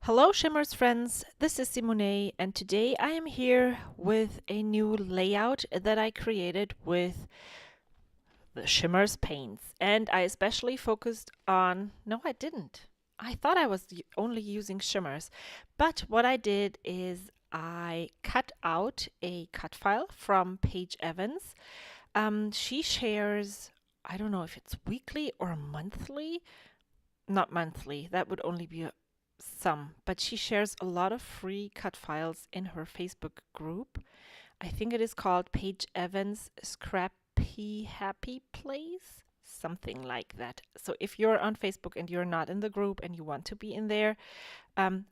Hello Shimmerz friends, this is Simone and today I am here with a new layout that I created with the Shimmerz paints, and I especially focused on, no I didn't. I thought I was only using Shimmerz, but what I did is I cut out a cut file from Paige Evans. She shares, I don't know if it's weekly or monthly, not monthly, that would only be some, but she shares a lot of free cut files in her Facebook group. I think it is called Paige Evans Happy Place, something like that. So if you're on Facebook and you're not in the group and you want to be in there,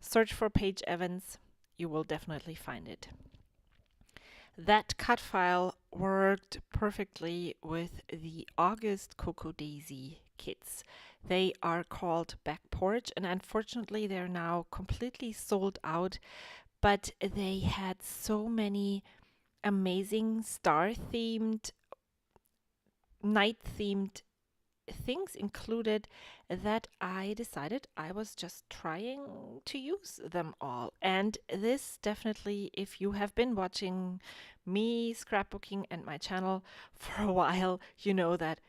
search for Paige Evans. You will definitely find it. That cut file worked perfectly with the August Cocoa Daisy kits. They are called Back Porch, and unfortunately they're now completely sold out, but they had so many amazing star-themed, night-themed things included that I decided I was just trying to use them all. And this definitely, if you have been watching me scrapbooking and my channel for a while, you know that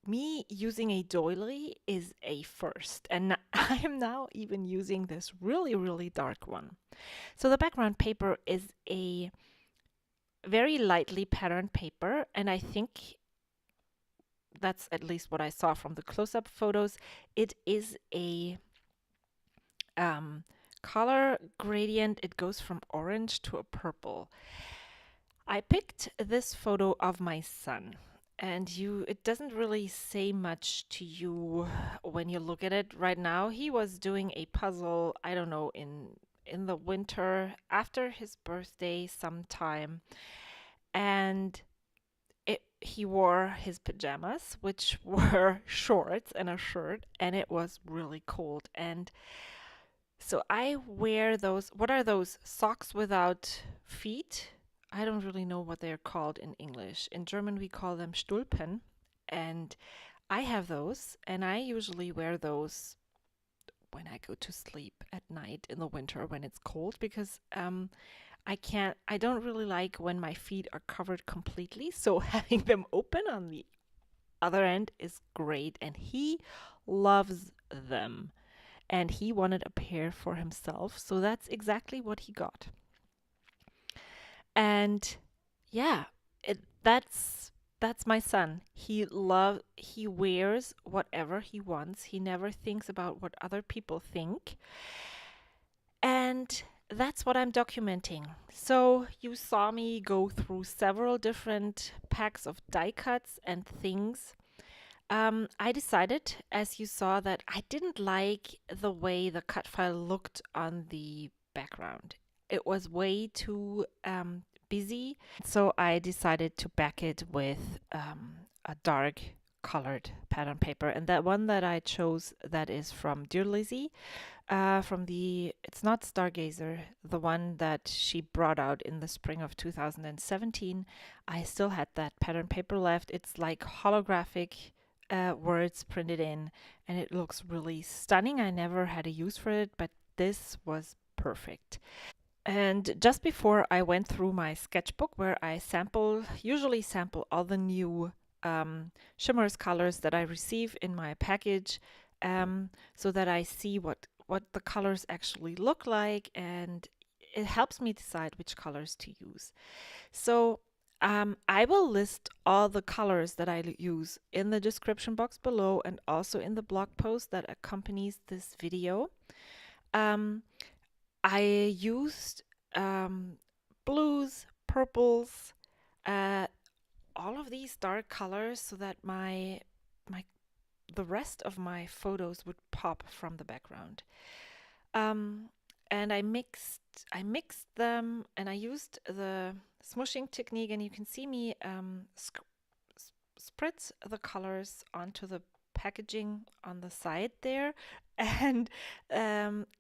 me using a doily is a first. And I am now even using this really, really dark one. So the background paper is a very lightly patterned paper, and I think that's at least what I saw from the close-up photos. It is a color gradient. It goes from orange to a purple. I picked this photo of my son, and it doesn't really say much to you when you look at it right now. He was doing a puzzle, I don't know, in the winter after his birthday sometime, and he wore his pajamas, which were shorts and a shirt, and it was really cold. And so I wear those, what are those? Socks without feet? I don't really know what they're called in English. In German, we call them Stulpen. And I have those, and I usually wear those when I go to sleep at night in the winter when it's cold, because I don't really like when my feet are covered completely, so having them open on the other end is great, and he loves them. And he wanted a pair for himself, so that's exactly what he got. And yeah, that's my son. He wears whatever he wants. He never thinks about what other people think. And that's what I'm documenting. So you saw me go through several different packs of die cuts and things. I decided, as you saw, that I didn't like the way the cut file looked on the background. It was way too busy, so I decided to back it with a dark colored pattern paper. And that one that I chose, that is from Dear Lizzie, it's not Stargazer, the one that she brought out in the spring of 2017. I still had that pattern paper left. It's like holographic words printed in, and it looks really stunning. I never had a use for it, but this was perfect. And just before I went through my sketchbook, where I usually sample all the new Shimmerz colors that I receive in my package, so that I see what the colors actually look like, and it helps me decide which colors to use. So I will list all the colors that I use in the description box below, and also in the blog post that accompanies this video. I used blues, purples, all of these dark colors, so that the rest of my photos would pop from the background. And I mixed them, and I used the smooshing technique, and you can see me spritz the colors onto the packaging on the side there. And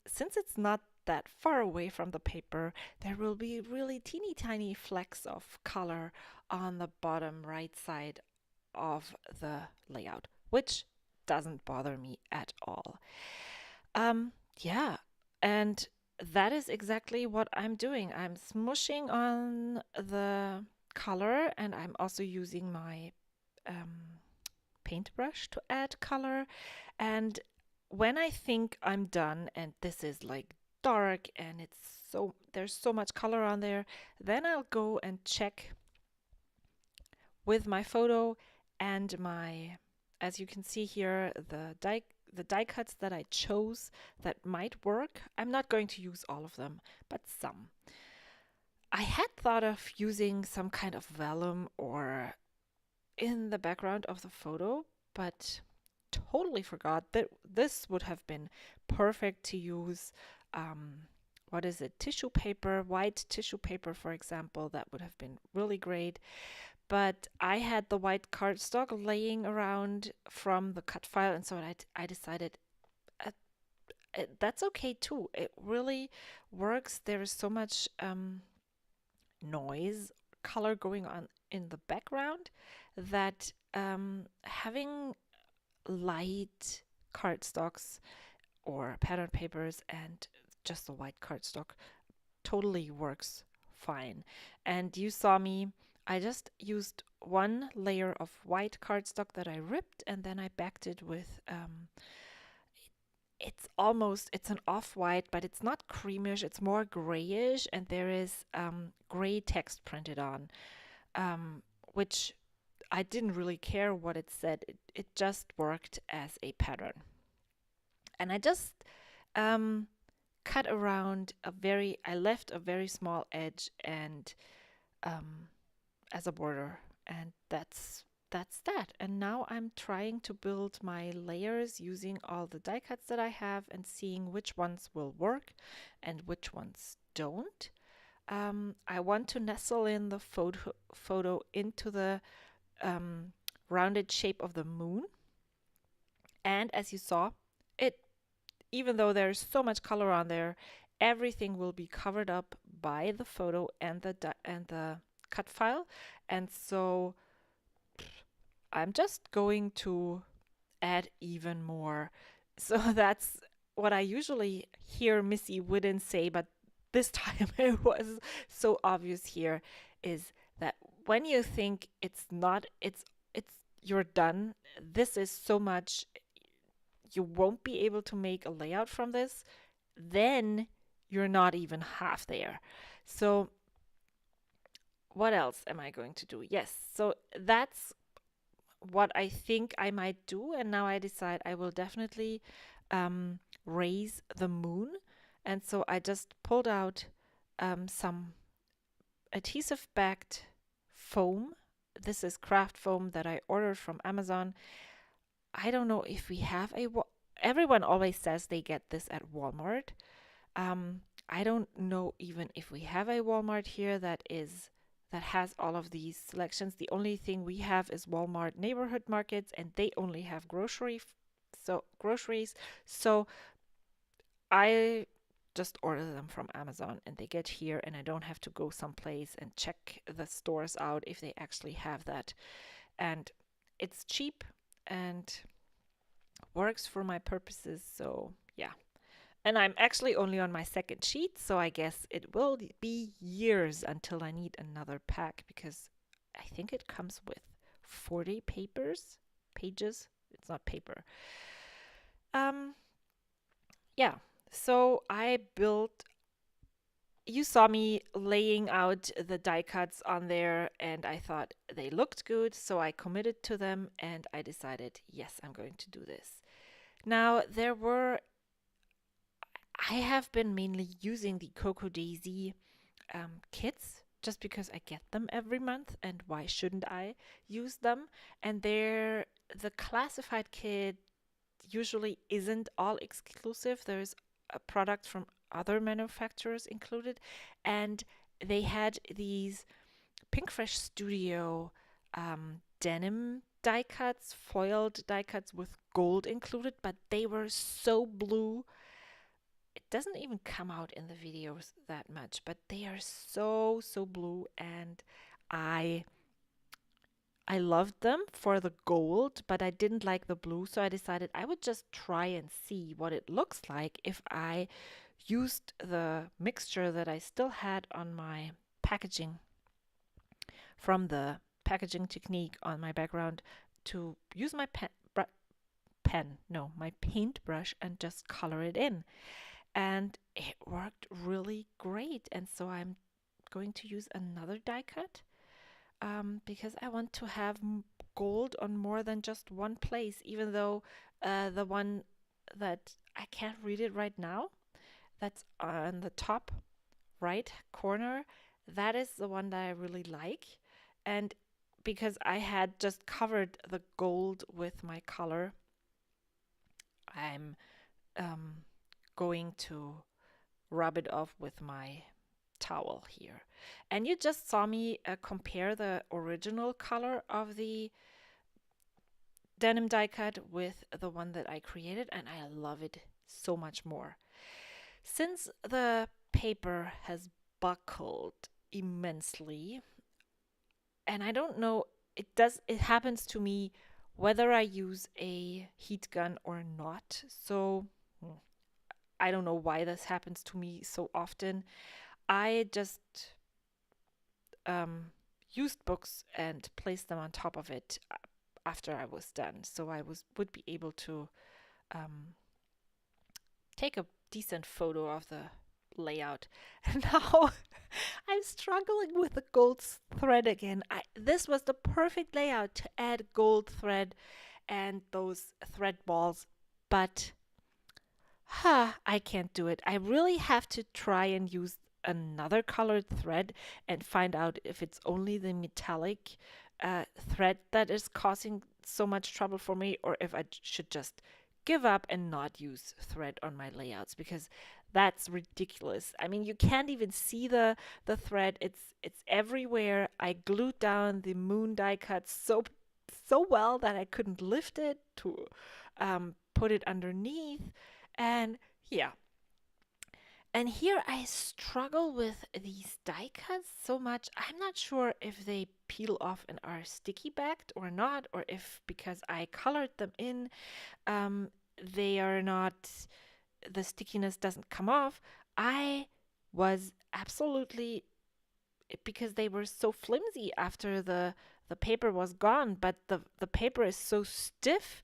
since it's not that far away from the paper, there will be really teeny tiny flecks of color on the bottom right side of the layout, which doesn't bother me at all. Yeah, And that is exactly what I'm doing. I'm smushing on the color, and I'm also using my paintbrush to add color. And when I think I'm done and this is like dark and there's so much color on there, then I'll go and check with my photo and my, as you can see here, the die cuts that I chose that might work. I'm not going to use all of them, but some. I had thought of using some kind of vellum or in the background of the photo, but totally forgot that this would have been perfect to use. What is it? Tissue paper, white tissue paper, for example. That would have been really great. But I had the white cardstock laying around from the cut file, and so I decided uh, that's okay too. It really works. There is so much noise, color going on in the background that having light cardstocks or pattern papers and just the white cardstock totally works fine. And you saw me, I just used one layer of white cardstock that I ripped, and then I backed it with it's an off-white, but it's not creamish, it's more grayish, and there is gray text printed on, which I didn't really care what it said. It just worked as a pattern. And I just cut around I left a very small edge and as a border, and that's that. And now I'm trying to build my layers using all the die cuts that I have and seeing which ones will work and which ones don't. I want to nestle in the photo into the rounded shape of the moon. And as you saw, it even though there's so much color on there, everything will be covered up by the photo and the cut file. And so I'm just going to add even more. So that's what I usually hear Missy Whiddon say, but this time it was so obvious here is that when you think it's you're done, this is so much, you won't be able to make a layout from this, then you're not even half there. So what else am I going to do? Yes, so that's what I think I might do. And now I decide I will definitely raise the moon. And so I just pulled out some adhesive backed foam. This is craft foam that I ordered from Amazon. I don't know if we have everyone always says they get this at Walmart. I don't know even if we have a Walmart here that has all of these selections. The only thing we have is Walmart neighborhood markets, and they only have groceries. So I just order them from Amazon and they get here, and I don't have to go someplace and check the stores out if they actually have that. And it's cheap and works for my purposes. So yeah. And I'm actually only on my second sheet, so I guess it will be years until I need another pack, because I think it comes with 40 pages. It's not paper. Yeah, so you saw me laying out the die cuts on there, and I thought they looked good, so I committed to them, and I decided, yes, I'm going to do this. Now, I have been mainly using the Cocoa Daisy kits just because I get them every month, and why shouldn't I use them? And the classified kit usually isn't all exclusive. There's a product from other manufacturers included, and they had these Pink Fresh Studio denim die cuts, foiled die cuts with gold included, but they were so blue. It doesn't even come out in the videos that much, but they are so blue, and I loved them for the gold, but I didn't like the blue, so I decided I would just try and see what it looks like if I used the mixture that I still had on my packaging from the packaging technique on my background to use my my paintbrush and just color it in. And it worked really great. And so I'm going to use another die cut because I want to have gold on more than just one place, even though the one that I can't read it right now, that's on the top right corner, that is the one that I really like. And because I had just covered the gold with my color, I'm going to rub it off with my towel here. And you just saw me compare the original color of the denim die cut with the one that I created, and I love it so much more. Since the paper has buckled immensely, and I don't know, it happens to me whether I use a heat gun or not. So I don't know why this happens to me so often. I just used books and placed them on top of it after I was done, so I would be able to take a decent photo of the layout. And now I'm struggling with the gold thread again. This was the perfect layout to add gold thread and those thread balls, but I can't do it. I really have to try and use another colored thread and find out if it's only the metallic thread that is causing so much trouble for me, or if I should just give up and not use thread on my layouts, because that's ridiculous. I mean, you can't even see the thread. It's everywhere. I glued down the moon die cut so well that I couldn't lift it to put it underneath. And yeah. And here I struggle with these die cuts so much. I'm not sure if they peel off and are sticky backed or not, or if because I colored them in, they are not, the stickiness doesn't come off. I was absolutely, because they were so flimsy after the paper was gone, but the paper is so stiff,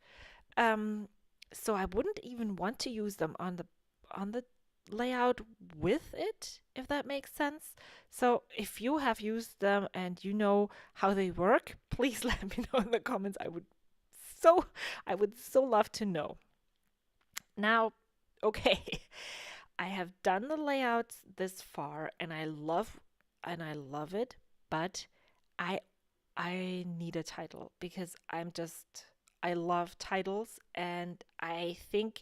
so I wouldn't even want to use them on the layout with it, if that makes sense. So if you have used them and you know how they work, please let me know in the comments. I would so love to know. Now, okay, I have done the layouts this far and I love it, but I need a title because I love titles, and I think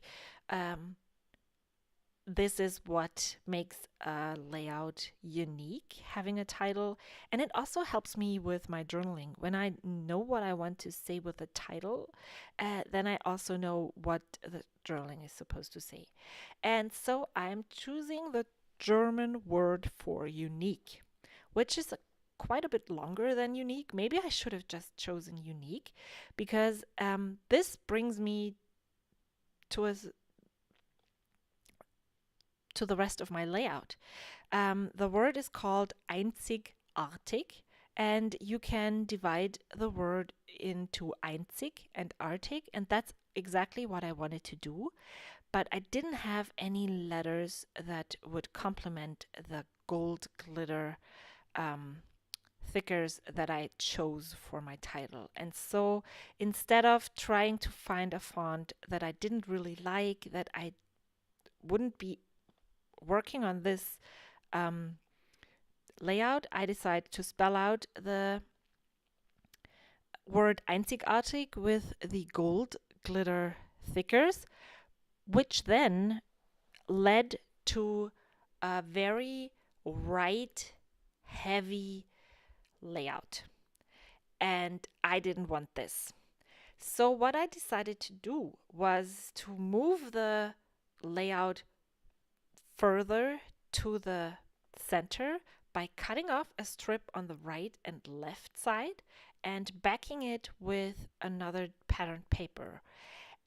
this is what makes a layout unique, having a title. And it also helps me with my journaling. When I know what I want to say with the title, then I also know what the journaling is supposed to say. And so I'm choosing the German word for unique, which is quite a bit longer than unique. Maybe I should have just chosen unique, because this brings me to the rest of my layout. The word is called Einzigartig, and you can divide the word into Einzig and Artig, and that's exactly what I wanted to do. But I didn't have any letters that would complement the gold glitter thickers that I chose for my title. And so instead of trying to find a font that I didn't really like, that I wouldn't be working on this layout, I decided to spell out the word Einzigartig with the gold glitter thickers, which then led to a very write heavy layout. And I didn't want this. So what I decided to do was to move the layout further to the center by cutting off a strip on the right and left side and backing it with another patterned paper.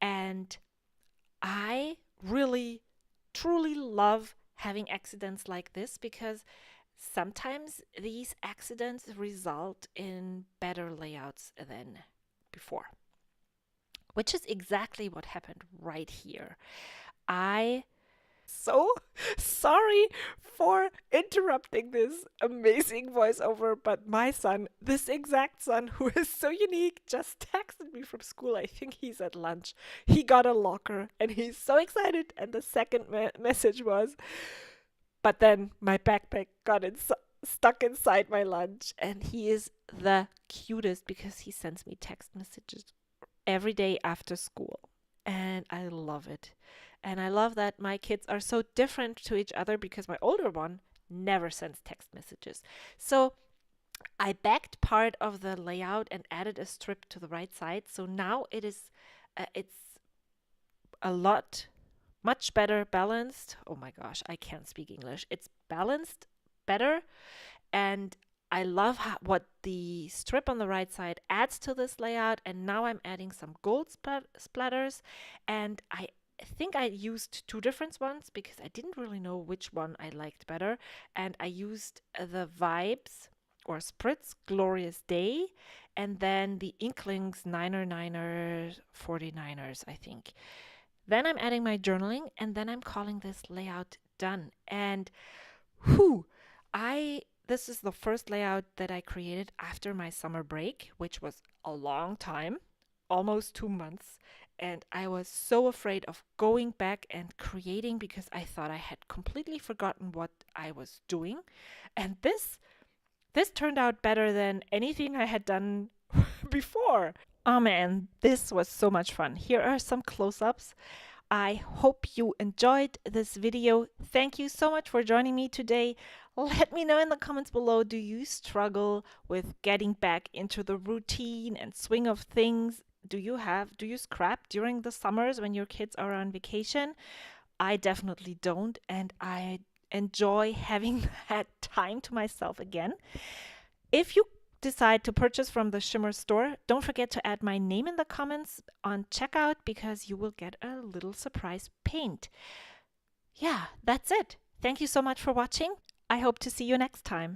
And I really truly love having accidents like this because sometimes these accidents result in better layouts than before, which is exactly what happened right here. I so sorry for interrupting this amazing voiceover, but my son, this exact son who is so unique, just texted me from school. I think he's at lunch. He got a locker and he's so excited. And the second message was, but then my backpack got stuck inside my lunch. And he is the cutest because he sends me text messages every day after school. And I love it. And I love that my kids are so different to each other because my older one never sends text messages. So I backed part of the layout and added a strip to the right side. So now it's a lot, much better balanced. Oh my gosh, I can't speak English. It's balanced better. And I love what the strip on the right side adds to this layout. And now I'm adding some gold splatters. And I think I used two different ones because I didn't really know which one I liked better. And I used the Vibez or Spritz Glorious Day and then the Inklings 9er 49ers, I think. Then I'm adding my journaling and then I'm calling this layout done. And this is the first layout that I created after my summer break, which was a long time, almost 2 months. And I was so afraid of going back and creating because I thought I had completely forgotten what I was doing. And this turned out better than anything I had done before. Oh man, this was so much fun. Here are some close-ups. I hope you enjoyed this video. Thank you so much for joining me today. Let me know in the comments below, do you struggle with getting back into the routine and swing of things? Do you scrap during the summers when your kids are on vacation? I definitely don't, and I enjoy having that time to myself again. If you decide to purchase from the Shimmerz store, don't forget to add my name in the comments on checkout because you will get a little surprise paint. Yeah, that's it. Thank you so much for watching. I hope to see you next time.